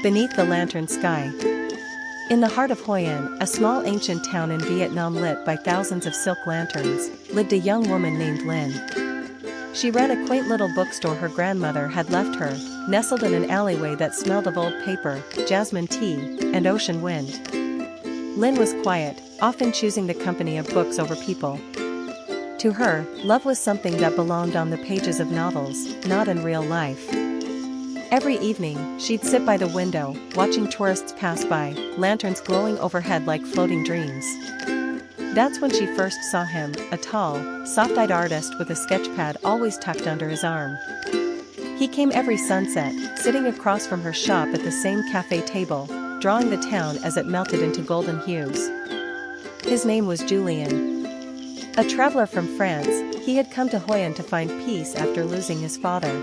Beneath the lantern sky. In the heart of Hoi An, a small ancient town in Vietnam lit by thousands of silk lanterns, lived a young woman named Lin. She ran a quaint little bookstore her grandmother had left her, nestled in an alleyway that smelled of old paper, jasmine tea, and ocean wind. Lin was quiet, often choosing the company of books over people. To her, love was something that belonged on the pages of novels, not in real life. Every evening, she'd sit by the window, watching tourists pass by, lanterns glowing overhead like floating dreams. That's when she first saw him, a tall, soft-eyed artist with a sketchpad always tucked under his arm. He came every sunset, sitting across from her shop at the same cafe table, drawing the town as it melted into golden hues. His name was Julien. A traveler from France, he had come to Hoi An to find peace after losing his father.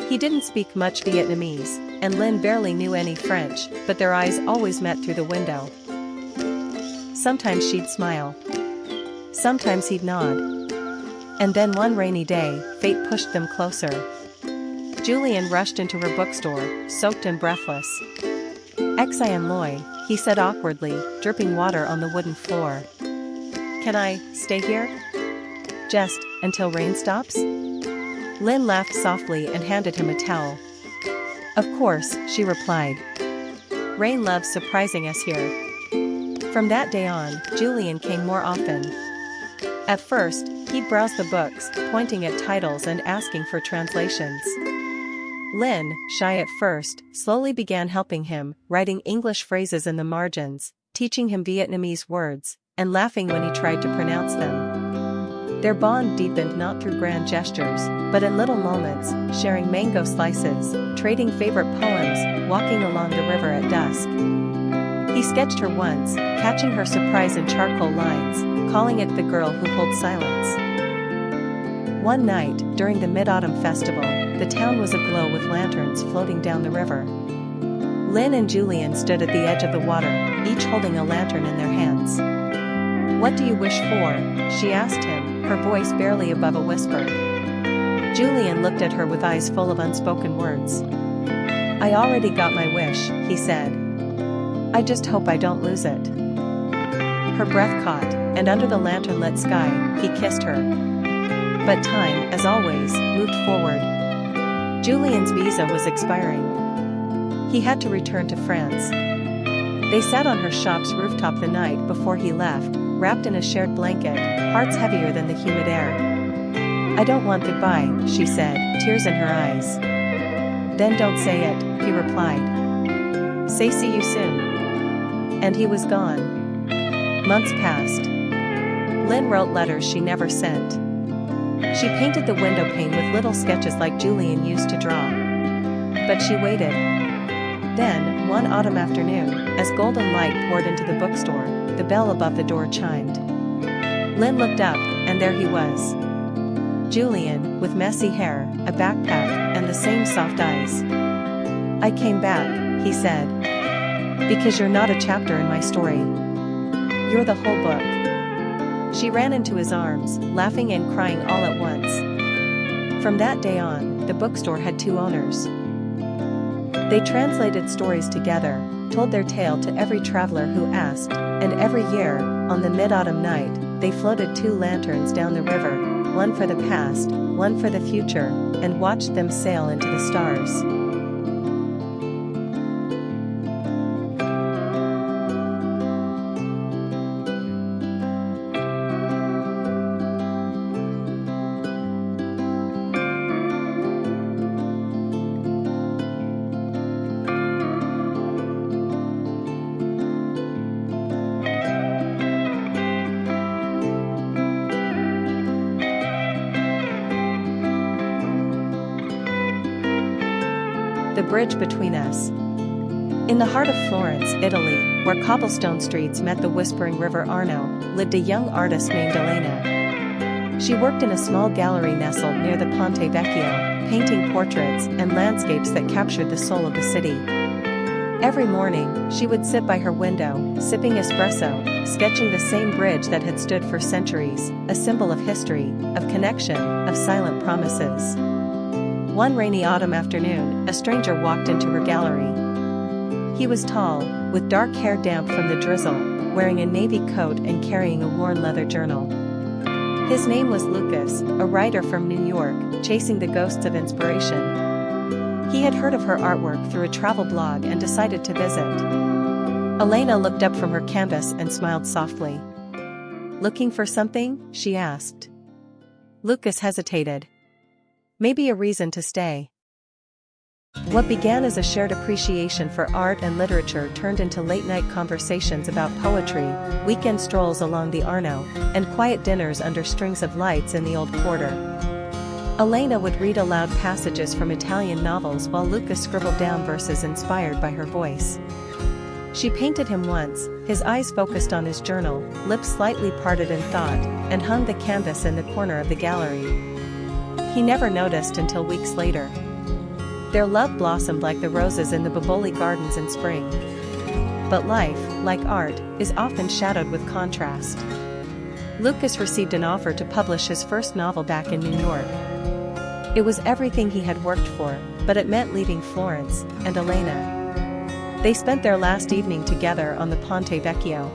He didn't speak much Vietnamese, and Lin barely knew any French, but their eyes always met through the window. Sometimes she'd smile. Sometimes he'd nod. And then one rainy day, fate pushed them closer. Julien rushed into her bookstore, soaked and breathless. "Xian Loi," he said awkwardly, dripping water on the wooden floor. "Can I stay here? Just until rain stops?" Lin laughed softly and handed him a towel. "Of course," she replied. "Rain loves surprising us here." From that day on, Julien came more often. At first, he'd browse the books, pointing at titles and asking for translations. Lin, shy at first, slowly began helping him, writing English phrases in the margins, teaching him Vietnamese words, and laughing when he tried to pronounce them. Their bond deepened not through grand gestures, but in little moments, sharing mango slices, trading favorite poems, walking along the river at dusk. He sketched her once, catching her surprise in charcoal lines, calling it the girl who pulled silence. One night, during the Mid-Autumn Festival, the town was aglow with lanterns floating down the river. Lin and Julien stood at the edge of the water, each holding a lantern in their hands. "What do you wish for?" she asked him, her voice barely above a whisper. Julien looked at her with eyes full of unspoken words. "I already got my wish," he said. "I just hope I don't lose it." Her breath caught, and under the lantern-lit sky, he kissed her. But time, as always, moved forward. Julien's visa was expiring. He had to return to France. They sat on her shop's rooftop the night before he left, wrapped in a shared blanket, hearts heavier than the humid air. "I don't want goodbye," she said, tears in her eyes. "Then don't say it," he replied. "Say see you soon." And he was gone. Months passed. Lin wrote letters she never sent. She painted the window pane with little sketches like Julien used to draw. But she waited. Then, one autumn afternoon, as golden light poured into the bookstore, the bell above the door chimed. Lin looked up, and there he was. Julien, with messy hair, a backpack, and the same soft eyes. "I came back," he said. "Because you're not a chapter in my story. You're the whole book." She ran into his arms, laughing and crying all at once. From that day on, the bookstore had two owners. They translated stories together, told their tale to every traveler who asked, and every year, on the mid-autumn night, they floated two lanterns down the river, one for the past, one for the future, and watched them sail into the stars. The Bridge Between Us. In the heart of Florence, Italy, where cobblestone streets met the whispering river Arno, lived a young artist named Elena. She worked in a small gallery nestled near the Ponte Vecchio, painting portraits and landscapes that captured the soul of the city. Every morning, she would sit by her window, sipping espresso, sketching the same bridge that had stood for centuries, a symbol of history, of connection, of silent promises. One rainy autumn afternoon, a stranger walked into her gallery. He was tall, with dark hair damp from the drizzle, wearing a navy coat and carrying a worn leather journal. His name was Lucas, a writer from New York, chasing the ghosts of inspiration. He had heard of her artwork through a travel blog and decided to visit. Elena looked up from her canvas and smiled softly. "Looking for something?" she asked. Lucas hesitated. "Maybe a reason to stay." What began as a shared appreciation for art and literature turned into late-night conversations about poetry, weekend strolls along the Arno, and quiet dinners under strings of lights in the old quarter. Elena would read aloud passages from Italian novels while Lucas scribbled down verses inspired by her voice. She painted him once, his eyes focused on his journal, lips slightly parted in thought, and hung the canvas in the corner of the gallery. He never noticed until weeks later. Their love blossomed like the roses in the Boboli gardens in spring. But life, like art, is often shadowed with contrast. Lucas received an offer to publish his first novel back in New York. It was everything he had worked for, but it meant leaving Florence and Elena. They spent their last evening together on the Ponte Vecchio.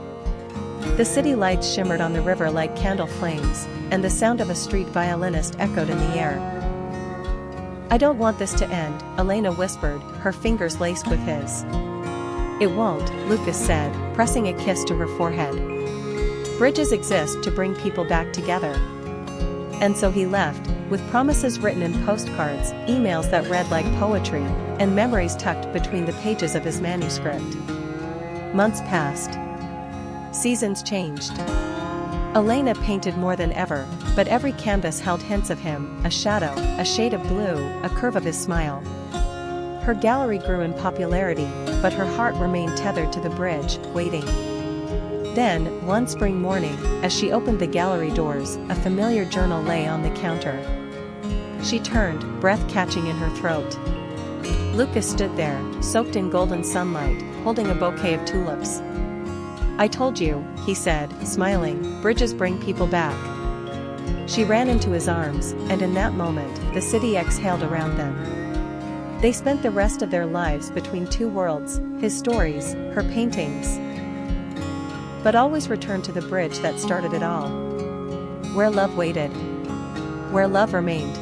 The city lights shimmered on the river like candle flames, and the sound of a street violinist echoed in the air. "I don't want this to end," Elena whispered, her fingers laced with his. "It won't," Lucas said, pressing a kiss to her forehead. "Bridges exist to bring people back together." And so he left, with promises written in postcards, emails that read like poetry, and memories tucked between the pages of his manuscript. Months passed. Seasons changed. Elena painted more than ever, but every canvas held hints of him, a shadow, a shade of blue, a curve of his smile. Her gallery grew in popularity, but her heart remained tethered to the bridge, waiting. Then, one spring morning, as she opened the gallery doors, a familiar journal lay on the counter. She turned, breath catching in her throat. Lucas stood there, soaked in golden sunlight, holding a bouquet of tulips. "I told you," he said, smiling, "bridges bring people back." She ran into his arms, and in that moment, the city exhaled around them. They spent the rest of their lives between two worlds, his stories, her paintings. But always returned to the bridge that started it all. Where love waited. Where love remained.